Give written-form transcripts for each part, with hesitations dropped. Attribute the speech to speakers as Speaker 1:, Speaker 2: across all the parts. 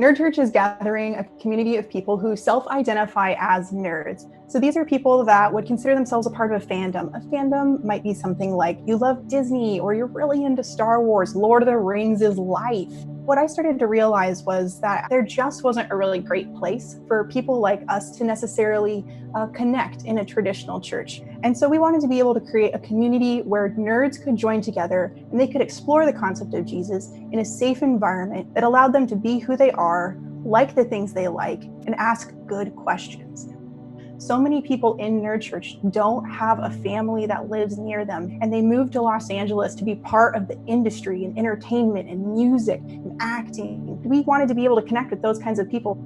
Speaker 1: Nerd Church is gathering a community of people who self-identify as nerds. So these are people that would consider themselves a part of a fandom. A fandom might be something like you love Disney or you're really into Star Wars, Lord of the Rings is life. What I started to realize was that there just wasn't a really great place for people like us to necessarily connect in a traditional church. And so we wanted to be able to create a community where nerds could join together and they could explore the concept of Jesus in a safe environment that allowed them to be who they are, like the things they like, and ask good questions. So many people in Nerd Church don't have a family that lives near them, and they moved to Los Angeles to be part of the industry and entertainment and music and acting. We wanted to be able to connect with those kinds of people.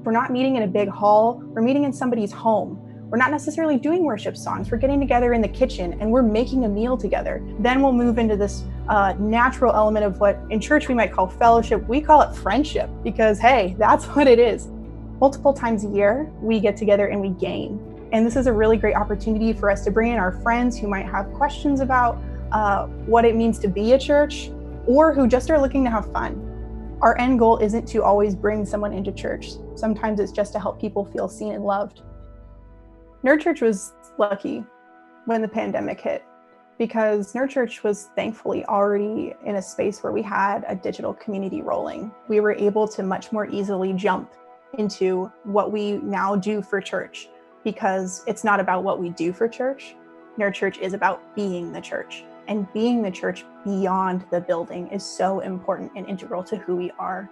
Speaker 1: We're not meeting in a big hall, we're meeting in somebody's home. We're not necessarily doing worship songs, we're getting together in the kitchen and we're making a meal together. Then we'll move into this natural element of what in church we might call fellowship. We call it friendship because, hey, that's what it is. Multiple times a year, we get together and we game. And this is a really great opportunity for us to bring in our friends who might have questions about what it means to be a church or who just are looking to have fun. Our end goal isn't to always bring someone into church. Sometimes it's just to help people feel seen and loved. Nerd Church was lucky when the pandemic hit because Nerd Church was thankfully already in a space where we had a digital community rolling. We were able to much more easily jump into what we now do for church because it's not about what we do for church. Nerd Church is about being the church, and being the church beyond the building is so important and integral to who we are.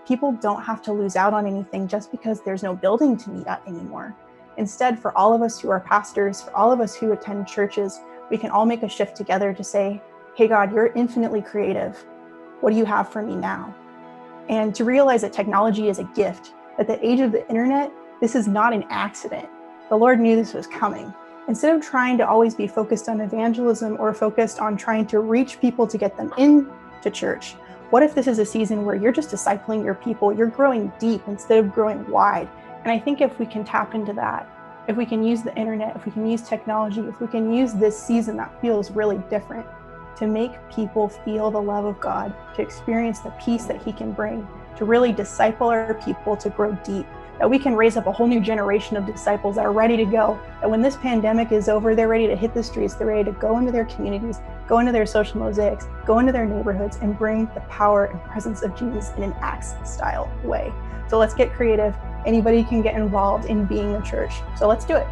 Speaker 1: People don't have to lose out on anything just because there's no building to meet at anymore. Instead, for all of us who are pastors, for all of us who attend churches, we can all make a shift together to say, hey God, you're infinitely creative. What do you have for me now? And to realize that technology is a gift, that the age of the internet, this is not an accident. The Lord knew this was coming. Instead of trying to always be focused on evangelism or focused on trying to reach people to get them into church, what if this is a season where you're just discipling your people, you're growing deep instead of growing wide? And I think if we can tap into that, if we can use the internet, if we can use technology, if we can use this season that feels really different to make people feel the love of God, to experience the peace that He can bring, to really disciple our people to grow deep, that we can raise up a whole new generation of disciples that are ready to go, that when this pandemic is over, they're ready to hit the streets, they're ready to go into their communities, go into their social mosaics, go into their neighborhoods and bring the power and presence of Jesus in an Acts-style way. So let's get creative. Anybody can get involved in being the church. So let's do it.